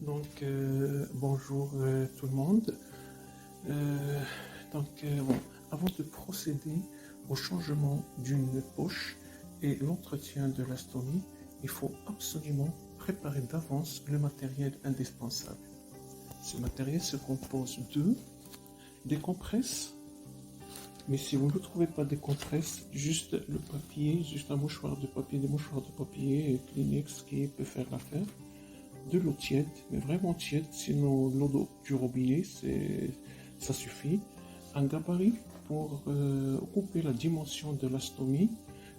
Bonjour tout le monde. Bon, avant de procéder au changement d'une poche et l'entretien de la stomie, il faut absolument préparer d'avance le matériel indispensable. Ce matériel se compose de des compresses, mais si vous ne trouvez pas des compresses, juste le papier, juste un mouchoir de papier, des mouchoirs de papier, Kleenex qui peut faire l'affaire. De l'eau tiède, mais vraiment tiède, sinon l'eau du robinet, ça suffit. Un gabarit pour couper la dimension de la stomie,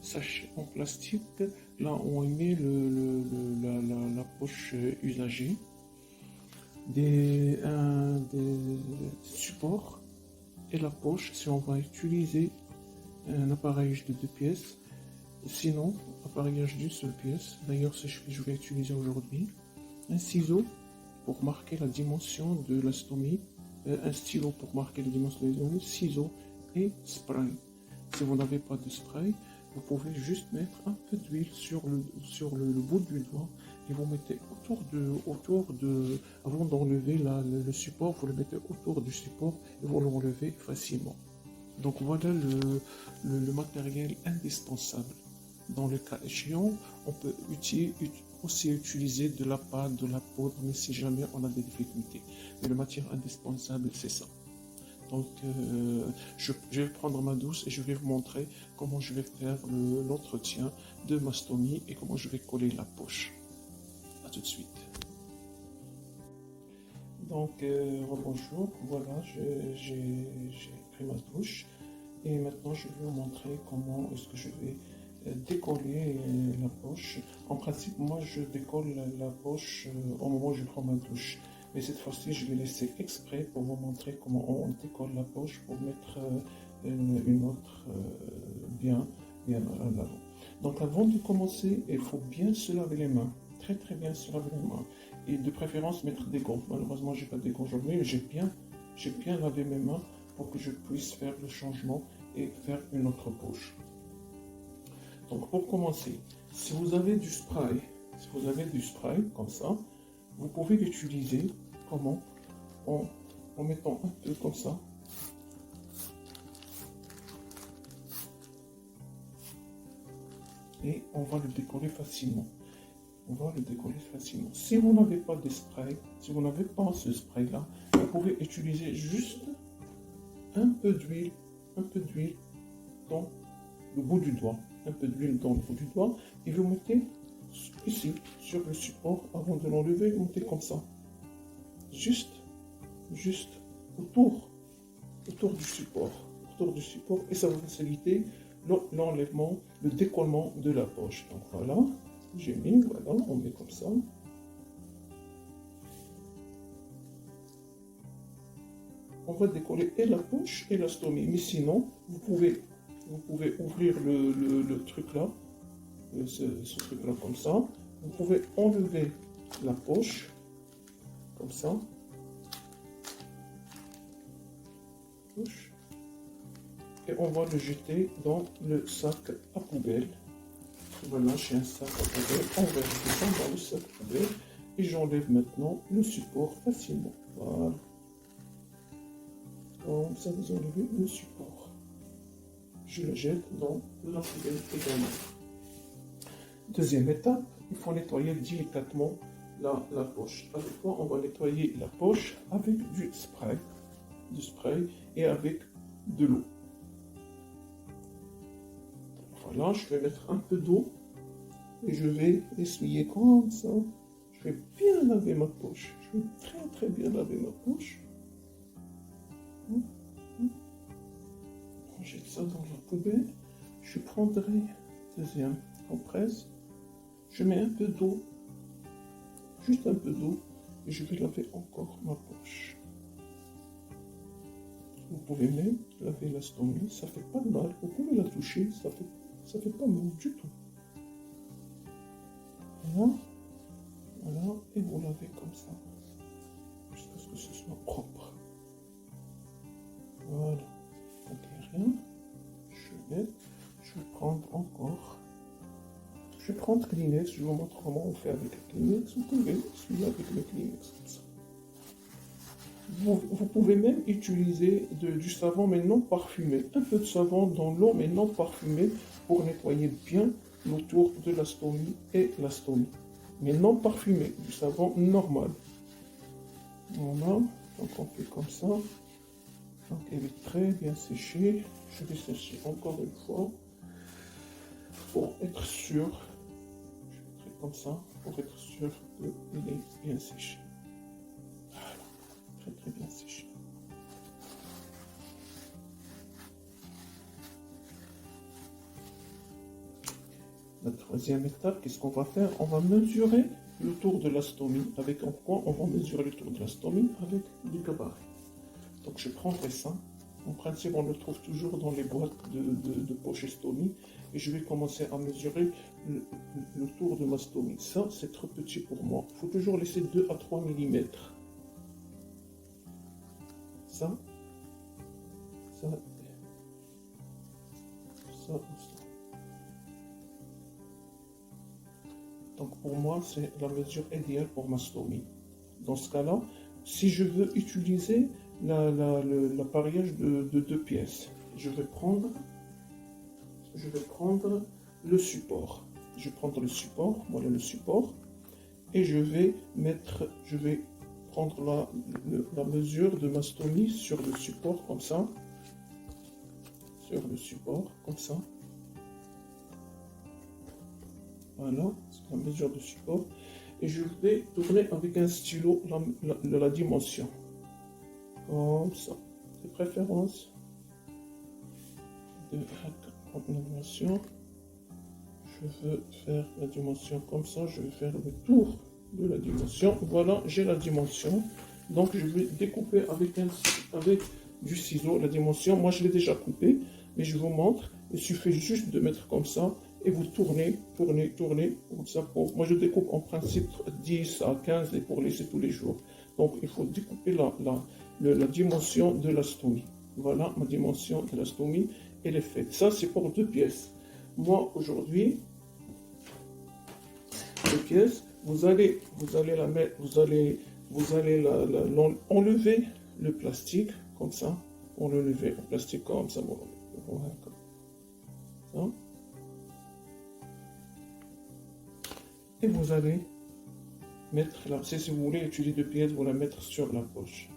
sachet en plastique, là où on met la poche usagée, des supports et la poche si on va utiliser un appareillage de 2 pièces, sinon appareillage d'une seule pièce, d'ailleurs c'est ce que je vais utiliser aujourd'hui. Un ciseau pour marquer la dimension de la stomie, un stylo pour marquer la dimension de la stomie, ciseaux et spray. Si vous n'avez pas de spray, vous pouvez juste mettre un peu d'huile sur le bout du doigt et vous mettez avant d'enlever le support, vous le mettez autour du support et vous l'enlevez facilement. Donc voilà le matériel indispensable. Dans le cas échéant, on peut aussi utiliser de la pâte, de la poudre, mais si jamais on a des difficultés. Mais le matière indispensable, c'est ça. Donc, je vais prendre ma douce et je vais vous montrer comment je vais faire l'entretien de ma stomie et comment je vais coller la poche. A tout de suite. Donc, bonjour, voilà, j'ai pris ma douche et maintenant je vais vous montrer comment est-ce que je vais décoller la poche. En principe, moi je décolle la poche au moment où je prends ma douche. Mais cette fois-ci, je vais laisser exprès pour vous montrer comment on décolle la poche pour mettre une autre bien à l'avant. Donc avant de commencer, il faut bien se laver les mains. Très très bien se laver les mains. Et de préférence mettre des gants. Malheureusement, j'ai pas de gants aujourd'hui, mais j'ai bien lavé mes mains pour que je puisse faire le changement et faire une autre poche. Donc pour commencer, si vous avez du spray comme ça, vous pouvez l'utiliser comment en mettant un peu comme ça. Et on va le décoller facilement. Si vous n'avez pas de spray, si vous n'avez pas ce spray là, vous pouvez utiliser juste un peu d'huile dans le bout du doigt. Et vous mettez ici sur le support avant de l'enlever, vous mettez comme ça. Juste autour du support. Et ça va faciliter l'enlèvement, le décollement de la poche. Donc voilà, on met comme ça. On va décoller et la poche et la stomie. Mais sinon, vous pouvez ouvrir le truc là, ce truc là comme ça. Vous pouvez enlever la poche comme ça. Et on va le jeter dans le sac à poubelle. Voilà, j'ai un sac à poubelle. On va jeter ça dans le sac à poubelle. Et j'enlève maintenant le support facilement. Voilà. Comme ça, vous enlevez le support. Je le jette dans la poubelle également. Deuxième étape, il faut nettoyer délicatement la poche. Avec quoi on va nettoyer la poche? Avec du spray et avec de l'eau. Voilà, je vais mettre un peu d'eau et je vais essuyer comme ça. Je vais bien laver ma poche. Je vais très très bien laver ma poche. On jette ça dans la poubelle. Je prendrai deuxième compresse. Je mets un peu d'eau, juste un peu d'eau, et je vais laver encore ma poche. Vous pouvez même laver la stomie, ça fait pas mal. Vous pouvez la toucher, ça fait pas mal du tout. Voilà, et vous lavez comme ça, jusqu'à ce que ce soit propre. Voilà, ok, rien. Je vais prendre encore. Je vais prendre Kleenex, je vous montre comment on fait avec le Kleenex. Vous pouvez essuyer avec le Kleenex comme ça. Vous pouvez même utiliser du savon mais non parfumé. Un peu de savon dans l'eau mais non parfumé pour nettoyer bien autour de la stomie et la stomie. Mais non parfumé, du savon normal. Voilà, donc on fait comme ça. Donc elle est très bien séchée. Je vais sécher encore une fois pour être sûr. Je vais comme ça pour être sûr qu'elle est bien séchée. Voilà, très bien séchée. La troisième étape, qu'est-ce qu'on va faire? On va mesurer le tour de la stomie. Avec en quoi on va mesurer le tour de la stomie? Avec du gabarit. Donc je prendrai ça. En principe, on le trouve toujours dans les boîtes de poche stomie. Et je vais commencer à mesurer le tour de ma stomie. Ça, c'est trop petit pour moi. Il faut toujours laisser 2 à 3 mm. Ça, ça, ça. Donc pour moi, c'est la mesure idéale pour ma stomie. Dans ce cas-là, si je veux utiliser l'appareillage de 2 pièces, je vais prendre le support. Je vais prendre le support, voilà le support, et je vais prendre la mesure de ma stomie sur le support comme ça, Voilà, c'est la mesure de support. Et je vais tourner avec un stylo la dimension. Comme ça. De préférence. De la dimension. Je veux faire la dimension comme ça. Je vais faire le tour de la dimension. Voilà, j'ai la dimension. Donc je vais découper avec du ciseau la dimension. Moi je l'ai déjà coupé, mais je vous montre. Il suffit juste de mettre comme ça. Et vous tournez, comme ça. Moi, je découpe en principe 10 à 15 et pour laisser tous les jours. Donc, il faut découper la dimension de la stomie. Voilà, ma dimension de la stomie, elle est faite. Ça, c'est pour 2 pièces. Moi, aujourd'hui, 2 pièces, vous allez la mettre, vous allez enlever le plastique, comme ça. On l'enlever le plastique comme ça. Voilà, comme ça. Et vous allez mettre si vous voulez utiliser 2 pièces, vous la mettre sur la poche.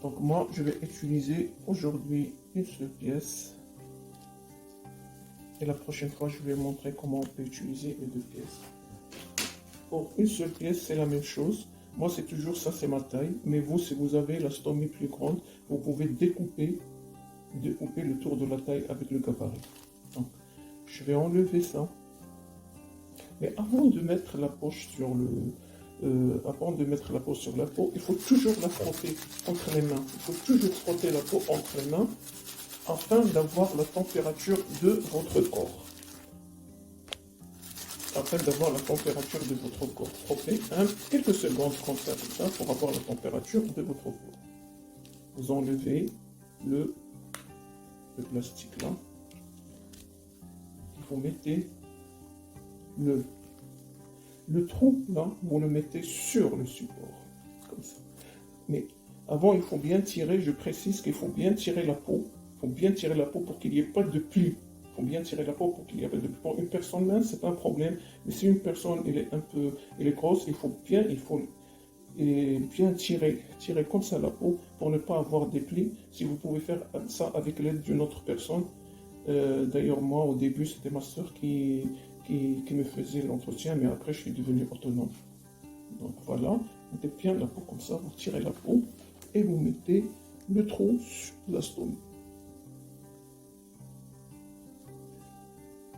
Donc moi, je vais utiliser aujourd'hui une seule pièce. Et la prochaine fois, je vais montrer comment on peut utiliser les 2 pièces. Pour une seule pièce, c'est la même chose. Moi, c'est toujours ça, c'est ma taille. Mais vous, si vous avez la stomie plus grande, vous pouvez découper le tour de la taille avec le gabarit. Donc, je vais enlever ça. Mais avant de mettre la poche sur la peau, il faut toujours la frotter entre les mains. Il faut toujours frotter la peau entre les mains afin d'avoir la température de votre corps. Frottez quelques secondes comme ça, pour avoir la température de votre peau. Vous enlevez le plastique là. Vous mettez le trou là, vous le mettez sur le support, comme ça. Mais avant, il faut bien tirer, je précise qu'il faut bien tirer la peau. Il faut bien tirer la peau pour qu'il n'y ait pas de plis. Il faut bien tirer la peau pour qu'il n'y ait pas de plis. Pour une personne mince, c'est pas un problème. Mais si une personne elle est grosse, il faut bien tirer comme ça la peau pour ne pas avoir des plis. Si vous pouvez faire ça avec l'aide d'une autre personne. D'ailleurs, moi, au début, c'était ma soeur qui me faisait l'entretien, mais après, je suis devenu autonome. Donc voilà, vous mettez bien la peau comme ça, vous tirez la peau et vous mettez le trou sur la stomie.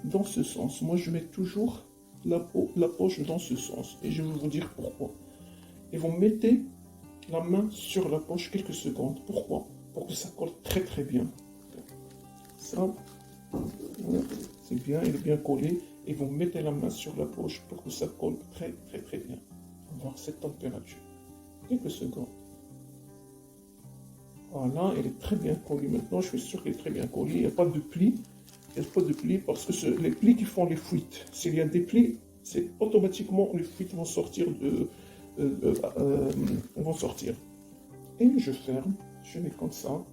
Dans ce sens, moi, je mets toujours la poche dans ce sens et je vais vous dire pourquoi. Et vous mettez la main sur la poche quelques secondes. Pourquoi? Pour que ça colle très très bien. Ça, c'est bien, il est bien collé. Et vous mettez la main sur la poche pour que ça colle très très très bien. Avoir cette température. Quelques secondes. Voilà, elle est très bien collée maintenant. Je suis sûr qu'elle est très bien collée. Il n'y a pas de plis. Il n'y a pas de plis parce que c'est les plis qui font les fuites. S'il y a des plis, c'est automatiquement les fuites vont sortir vont sortir. Et je ferme, je mets comme ça,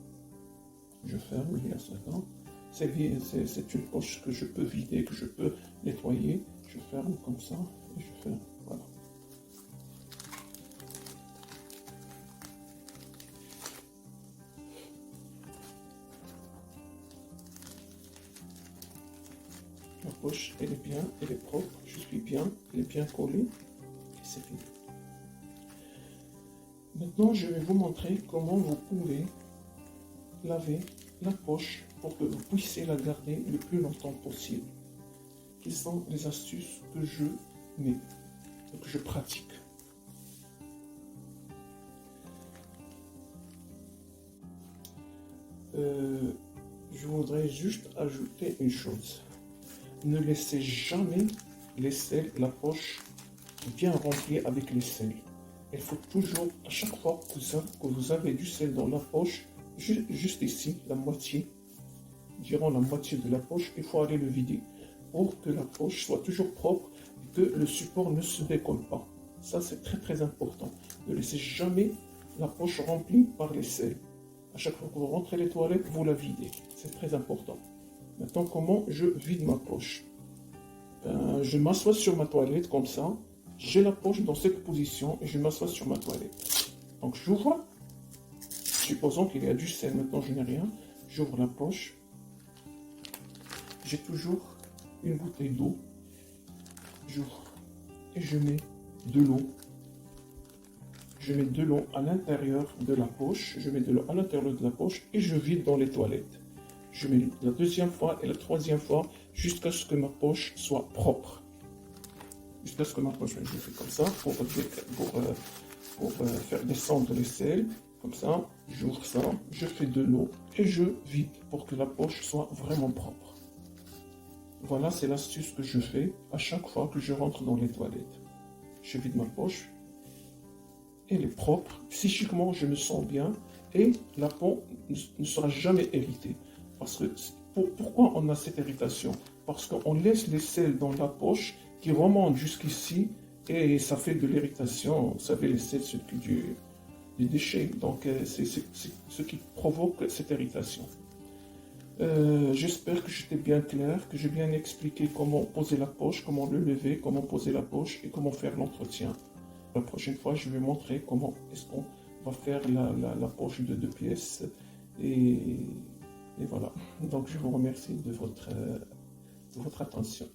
je ferme, il y a ça dedans. C'est une poche que je peux vider, que je peux nettoyer. Je ferme comme ça et je ferme, voilà. La poche, elle est bien, elle est propre, je suis bien, elle est bien collée et c'est fini. Maintenant, je vais vous montrer comment vous pouvez laver la poche pour que vous puissiez la garder le plus longtemps possible. Quelles sont les astuces que je mets, que je pratique. Je voudrais juste ajouter une chose. Ne laissez jamais la poche bien remplie avec les sels. Il faut toujours, à chaque fois que vous avez du sel dans la poche, juste ici, la moitié, durant la moitié de la poche, il faut aller le vider pour que la poche soit toujours propre et que le support ne se décolle pas. Ça, c'est très très important. Ne laissez jamais la poche remplie par les sels. À chaque fois que vous rentrez les toilettes, vous la videz. C'est très important. Maintenant, comment je vide ma poche? Je m'assois sur ma toilette comme ça. J'ai la poche dans cette position et je m'assois sur ma toilette. Donc j'ouvre. Supposons qu'il y a du sel. Maintenant, je n'ai rien. J'ouvre la poche. J'ai toujours une bouteille d'eau. J'ouvre et je mets de l'eau. Je mets de l'eau à l'intérieur de la poche. Je mets de l'eau à l'intérieur de la poche et je vide dans les toilettes. Je mets la deuxième fois et la troisième fois jusqu'à ce que ma poche soit propre. Jusqu'à ce que ma poche, je fais comme ça pour faire descendre les sels. Comme ça, j'ouvre ça, je fais de l'eau et je vide pour que la poche soit vraiment propre. Voilà, c'est l'astuce que je fais à chaque fois que je rentre dans les toilettes. Je vide ma poche, elle est propre, psychiquement je me sens bien et la peau ne sera jamais irritée. Parce que, pourquoi on a cette irritation? Parce qu'on laisse les sels dans la poche qui remontent jusqu'ici et ça fait de l'irritation. Vous savez, les sels, c'est du déchet. Donc, c'est ce qui provoque cette irritation. J'espère que j'étais bien clair, que j'ai bien expliqué comment poser la poche, comment le lever, comment poser la poche et comment faire l'entretien. La prochaine fois, je vais montrer comment est-ce qu'on va faire la poche de 2 pièces. Et voilà. Donc, je vous remercie de votre attention.